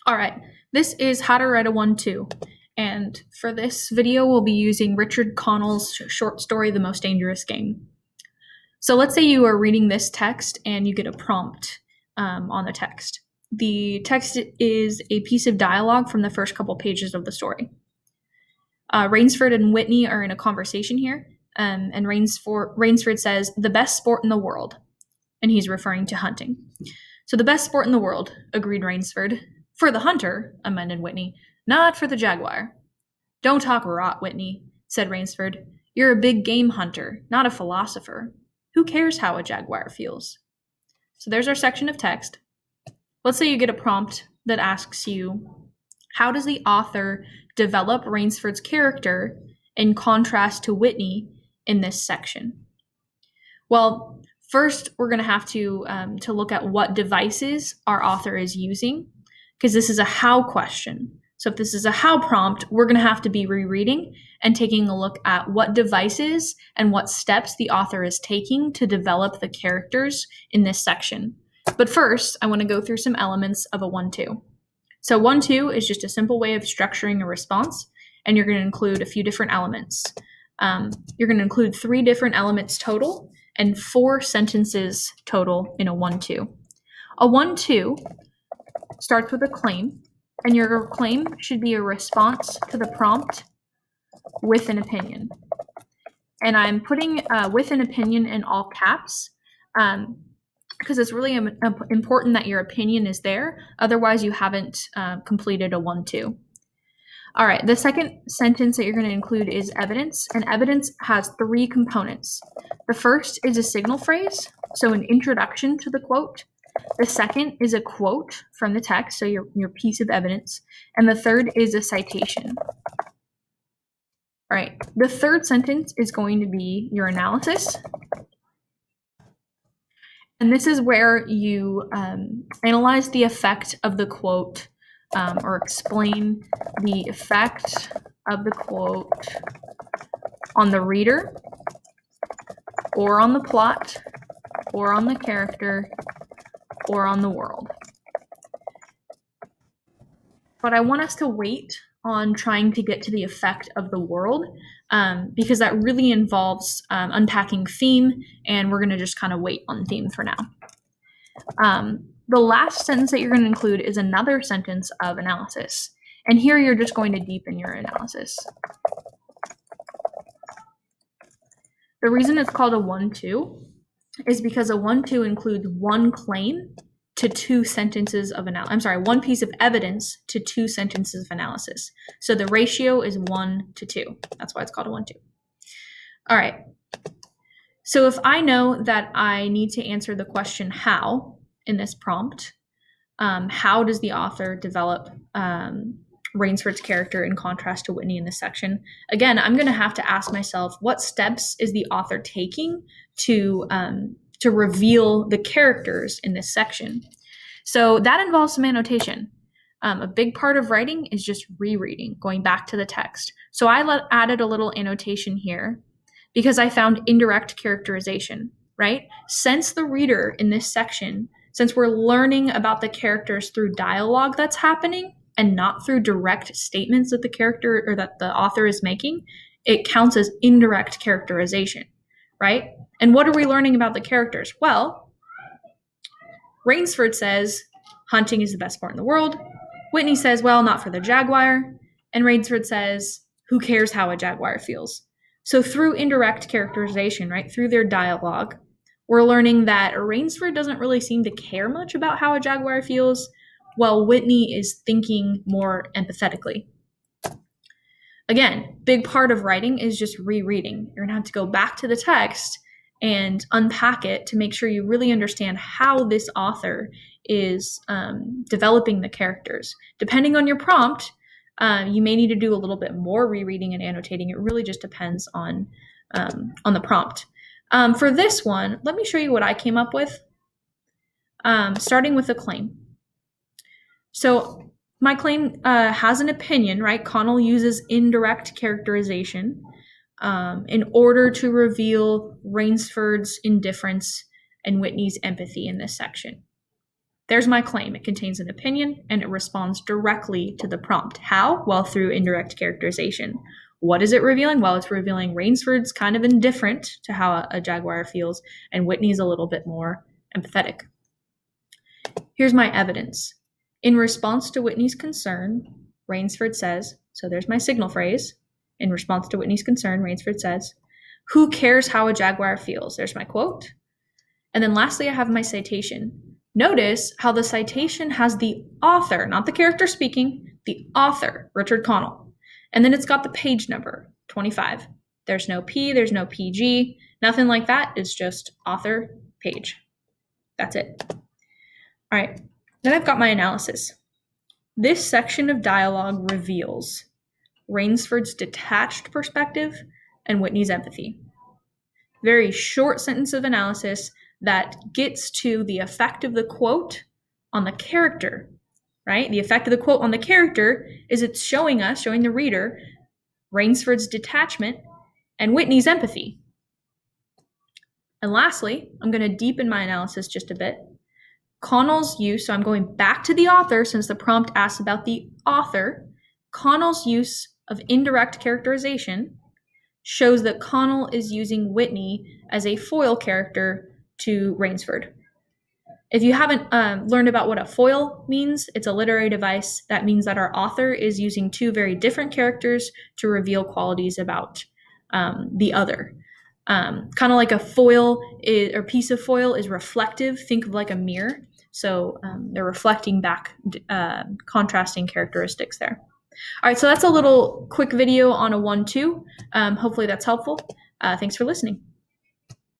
All right, this is how to write a 1-2. And for this video, we'll be using Richard Connell's short story, The Most Dangerous Game. So let's say you are reading this text and you get a prompt on the text. The text is a piece of dialogue from the first couple pages of the story. Rainsford and Whitney are in a conversation here, and Rainsford says, "The best sport in the world," and he's referring to hunting. "So the best sport in the world," agreed Rainsford. "For the hunter," amended Whitney, "not for the jaguar." "Don't talk rot, Whitney," said Rainsford. "You're a big game hunter, not a philosopher. Who cares how a jaguar feels?" So there's our section of text. Let's say you get a prompt that asks you, how does the author develop Rainsford's character in contrast to Whitney in this section? Well, first we're going to have to look at what devices our author is using, because this is a how question. So if this is a how prompt, we're going to have to be rereading and taking a look at what devices and what steps the author is taking to develop the characters in this section. But first, I want to go through some elements of a 1-2. So 1-2 is just a simple way of structuring a response, and you're going to include a few different elements. You're going to include 3 different elements total and 4 sentences total in a 1-2. A 1-2 starts with a claim, and your claim should be a response to the prompt with an opinion. And I'm putting with an opinion in all caps because it's really important that your opinion is there. Otherwise, you haven't completed a 1-2. All right, the second sentence that you're going to include is evidence, and evidence has 3 components. The first is a signal phrase, so an introduction to the quote. The second is a quote from the text, so your piece of evidence. And the third is a citation. All right, the third sentence is going to be your analysis. And this is where you analyze the effect of the quote or explain the effect of the quote on the reader or on the plot or on the character or on the world. But I want us to wait on trying to get to the effect of the world because that really involves unpacking theme, and we're going to just kind of wait on theme for now. The last sentence that you're going to include is another sentence of analysis, and here you're just going to deepen your analysis. The reason it's called a 1-2 is because a 1-2 includes one claim to 2 sentences of one piece of evidence to 2 sentences of analysis. So the ratio is 1-2. That's why it's called a 1-2. All right. So if I know that I need to answer the question how in this prompt, how does the author develop Rainsford's character in contrast to Whitney in this section? Again, I'm going to have to ask myself, what steps is the author taking to reveal the characters in this section? So that involves some annotation. A big part of writing is just rereading, going back to the text. So I added a little annotation here because I found indirect characterization, right? Since the reader in this section, since we're learning about the characters through dialogue that's happening and not through direct statements that the character or that the author is making, it counts as indirect characterization, right? And what are we learning about the characters? Well, Rainsford says hunting is the best sport in the world. Whitney says, well, not for the jaguar. And Rainsford says, who cares how a jaguar feels? So through indirect characterization, right, through their dialogue, we're learning that Rainsford doesn't really seem to care much about how a jaguar feels, while Whitney is thinking more empathetically. Again, big part of writing is just rereading. You're going to have to go back to the text and unpack it to make sure you really understand how this author is developing the characters. Depending on your prompt, you may need to do a little bit more rereading and annotating. It really just depends on the prompt. For this one, let me show you what I came up with, starting with a claim. So my claim has an opinion, right? Connell uses indirect characterization in order to reveal Rainsford's indifference and Whitney's empathy in this section. There's my claim. It contains an opinion and it responds directly to the prompt. How? Well, through indirect characterization. What is it revealing? Well, it's revealing Rainsford's kind of indifferent to how a jaguar feels, and Whitney's a little bit more empathetic. Here's my evidence. In response to Whitney's concern, Rainsford says, so there's my signal phrase. In response to Whitney's concern, Rainsford says, "Who cares how a jaguar feels?" There's my quote. And then lastly, I have my citation. Notice how the citation has the author, not the character speaking, the author, Richard Connell. And then it's got the page number, 25. There's no P, there's no PG, nothing like that. It's just author, page. That's it. All right, then I've got my analysis. This section of dialogue reveals Rainsford's detached perspective and Whitney's empathy. Very short sentence of analysis that gets to the effect of the quote on the character, right? The effect of the quote on the character is it's showing the reader, Rainsford's detachment and Whitney's empathy. And lastly, I'm going to deepen my analysis just a bit. Connell's use, so I'm going back to the author since the prompt asks about the author. Connell's use of indirect characterization shows that Connell is using Whitney as a foil character to Rainsford. If you haven't learned about what a foil means, it's a literary device that means that our author is using two very different characters to reveal qualities about the other. Kind of like a foil or piece of foil is reflective. Think of like a mirror. So they're reflecting back contrasting characteristics there. All right, so that's a little quick video on a 1-2. Hopefully that's helpful. Thanks for listening.